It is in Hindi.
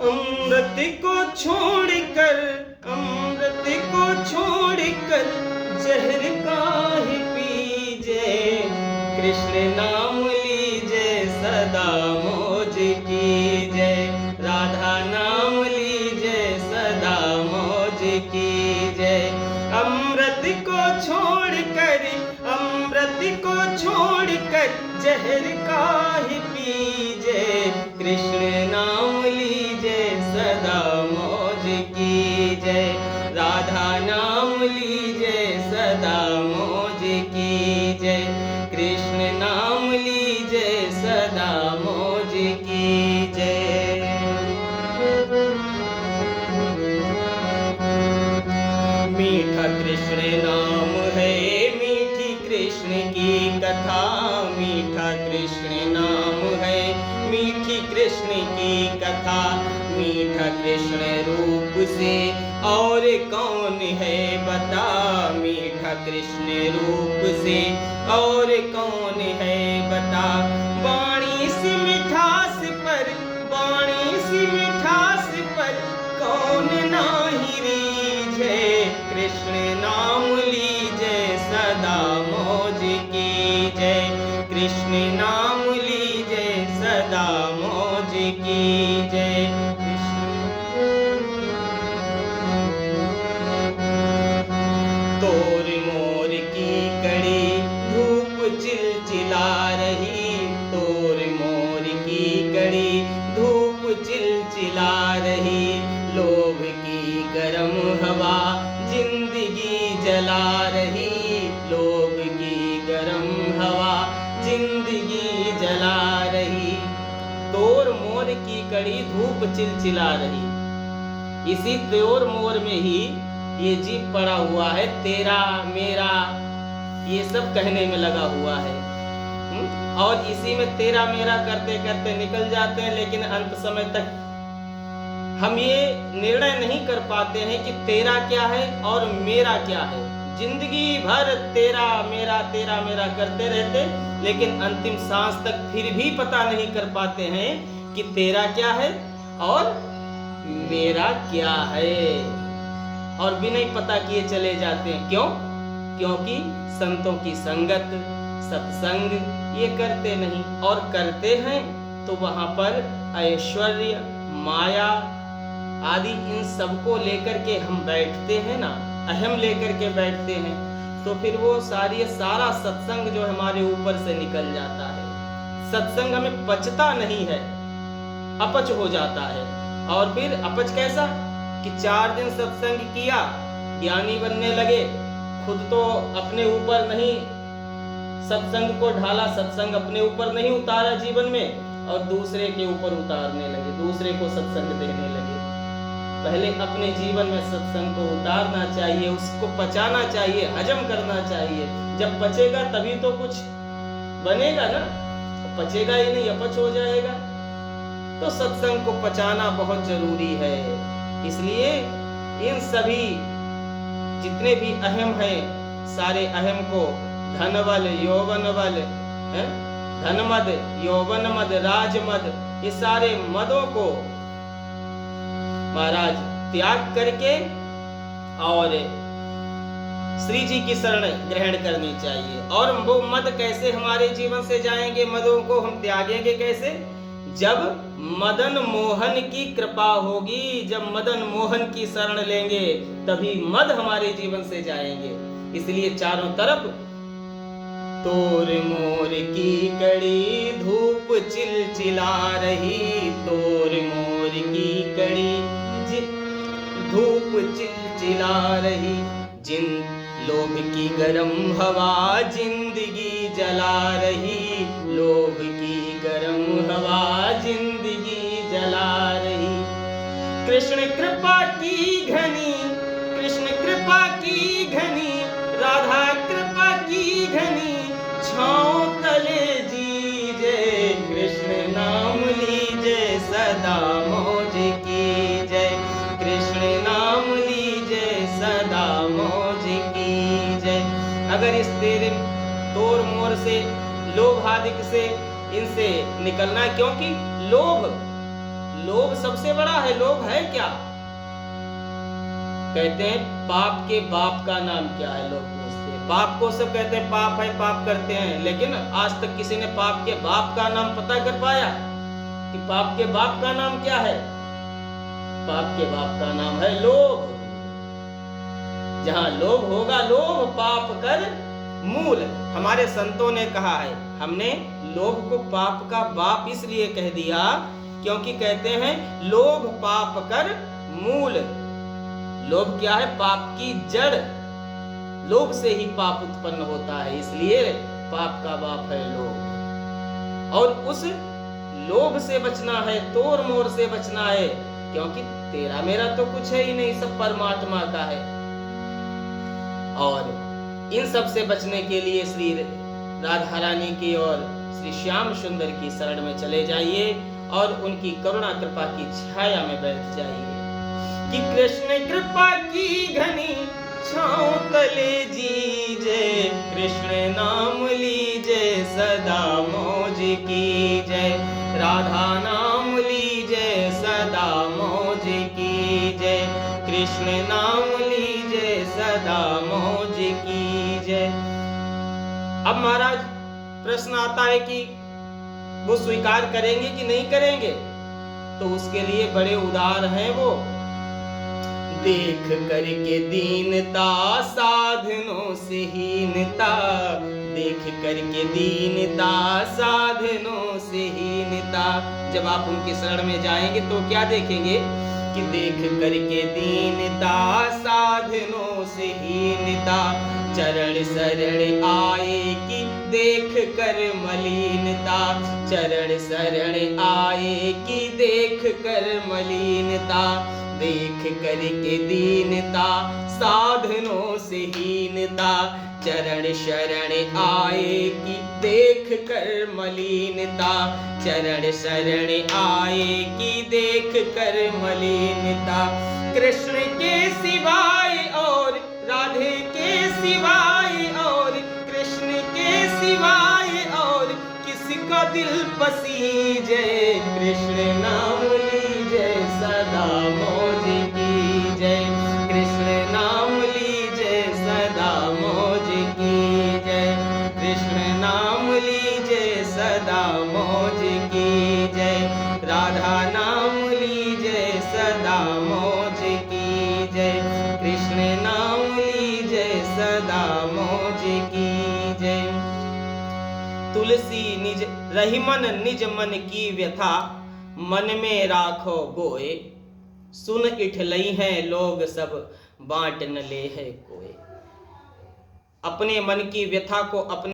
अमृत को छोड़कर, अमृत को छोड़कर जहर काहे पीजे। कृष्ण नाम लीजे सदा मौज कीजे। राधा नाम लीजे सदा मौज कीजे। अमृत को छोड़कर, अमृत को छोड़कर जहर काहे पीजे। कृष्ण नाम लीजे सदा मौज कीजे। राधा नाम लीजे सदा मौज कीजे। कृष्ण नाम लीजे सदा मौज कीजे। मीठा कृष्ण नाम है, मीठी कृष्ण की कथा। मीठा कृष्ण नाम है, मीठी कृष्ण की कथा। मीठा कृष्ण रूप से और कौन है बता। मीठा कृष्ण रूप से और कौन है बता। वाणी सी मिठास पर, वाणी सी मिठास पर कौन नाही रीझे। कृष्ण नाम लीजे सदा मौज कीजे। कृष्ण नाम लीजे सदा मौज कीजे। तोर मोर की कड़ी धूप चिलचिला रही। तोर मोर की कड़ी धूप चिलचिला रही। लोभ की गरम हवा जिंदगी जला रही। लोभ की गरम हवा जिंदगी जला रही। तोर मोर की कड़ी धूप चिलचिला रही। इसी तोर मोर में ही ये जीव पड़ा हुआ है, तेरा मेरा ये सब कहने में लगा हुआ है। और इसी में तेरा मेरा करते करते निकल जाते हैं, लेकिन अंत समय तक हम ये निर्णय नहीं कर पाते हैं कि तेरा क्या है और मेरा क्या है। जिंदगी भर तेरा मेरा करते रहते, लेकिन अंतिम सांस तक फिर भी पता नहीं कर पाते हैं कि तेरा क्या है और मेरा क्या है। और भी नहीं पता किए चले जाते हैं। क्यों? क्योंकि संतों की संगत, सत्संग ये करते नहीं। और करते हैं तो वहां पर ऐश्वर्य, माया आदि इन सबको लेकर के हम बैठते हैं ना, अहम लेकर के बैठते हैं, तो फिर वो सारा सत्संग जो हमारे ऊपर से निकल जाता है। सत्संग हमें पचता नहीं है, अपच हो जाता है। और फिर अपच कैसा कि 4 दिन सत्संग किया, ज्ञानी बनने लगे, खुद तो अपने ऊपर नहीं सत्संग को ढाला, सत्संग अपने ऊपर नहीं उतारा जीवन में, और दूसरे के ऊपर उतारने लगे, दूसरे को सत्संग देने लगे। पहले अपने जीवन में सत्संग को उतारना चाहिए, उसको पचाना चाहिए, हजम करना चाहिए। जब पचेगा तभी तो कुछ बनेगा ना, पचेगा ही नहीं, अपच हो जाएगा। तो सत्संग को पचाना बहुत जरूरी है। इसलिए इन सभी जितने भी अहम हैं, सारे अहम को धनवल, यौवनवल, धनमद, यौवनमद, राजमद, ये सारे मदों को महाराज त्याग करके और श्री जी की शरण ग्रहण करनी चाहिए। और वो मद कैसे हमारे जीवन से जाएंगे, मदों को हम त्यागेंगे कैसे? जब मदन मोहन की कृपा होगी, जब मदन मोहन की शरण लेंगे, तभी मद हमारे जीवन से जाएंगे। इसलिए चारों तरफ तोर मोर की कड़ी धूप चिलचिला रही। तोर मोर की कड़ी धूप चिलचिला रही। जिन लोभ की गरम हवा जिंदगी जला रही। लोभ की गरम हवा जिंदगी जला रही। कृष्ण कृपा की घनी, कृष्ण कृपा की घनी, राधा कृपा की घनी, छाँव तले जीजे। कृष्ण नाम लीजे सदा मौज कीजे। कृष्ण नाम लीजे सदा मौज कीजे। अगर इस तेरे तोर मोर से, लोभ आदि से, इनसे निकलना है, क्योंकि लोभ लोभ सबसे बड़ा है। लोभ है क्या? कहते हैं पाप के बाप का नाम क्या है? लोग पूछते हैं। पाप को सब कहते हैं पाप है, पाप करते हैं, लेकिन आज तक किसी ने पाप के बाप का नाम पता कर पाया कि पाप के बाप का नाम क्या है? पाप के बाप का नाम है लोभ। जहां लोभ होगा, लोभ पाप कर मूल। हमारे संतों ने कहा है, हमने लोभ को पाप का बाप इसलिए कह दिया क्योंकि कहते हैं लोभ पाप कर मूल। लोभ क्या है? पाप की जड़। लोभ से ही पाप उत्पन्न होता है, इसलिए पाप का बाप है लोभ। और उस लोभ से बचना है, तोड़ मोड़ से बचना है, क्योंकि तेरा मेरा तो कुछ है ही नहीं, सब परमात्मा का है। और इन सब से बचने के लिए श्री राधा रानी की और श्री श्याम सुंदर की शरण में चले जाइए और उनकी करुणा कृपा की छाया में बैठ जाइए कि कृष्ण कृपा की घनी छाँव तले जीजे, कृष्ण नाम लीजे सदा मौज की जय, राधा नाम लीजे सदा मौज की जय, कृष्ण नाम लीजे सदा मौज की जय। अब महाराज प्रश्न आता है कि वो स्वीकार करेंगे कि नहीं करेंगे? तो उसके लिए बड़े उदार हैं वो। देख करके दीनता साधनों से हीनता, देख करके दीनता साधनों से हीनता। जब आप उनकी शरण में जाएंगे तो क्या देखेंगे कि देख करके दीनता साधनों से हीनता, चरण शरण आएगी देख कर मलिनता, चरण शरण आएगी देख कर मलिनता, देख करके दीनता साधनों से हीनता, चरण शरण आएगी देख कर मलिनता, चरण शरण आएगी देख कर मलिनता। कृष्ण के सिवाय और राधे के सिवाय और कृष्ण के सिवाय और किसका दिल पसीजे, कृष्ण नाम लीजे सदा मौज की जय, कृष्ण नाम लीजे सदा मौज की जय, कृष्ण नाम लीजे सदा मौज की जय, राधा नाम लीजे सदा मौज की जय, कृष्ण नाम लीजे सदा मौज की जय। तुलसी निज रहीमन निज मन की व्यथा, मन में राखो गोए, सुन इठलई हैं लोग सब बांट न ले है कोई। अपने मन की व्यथा को अपने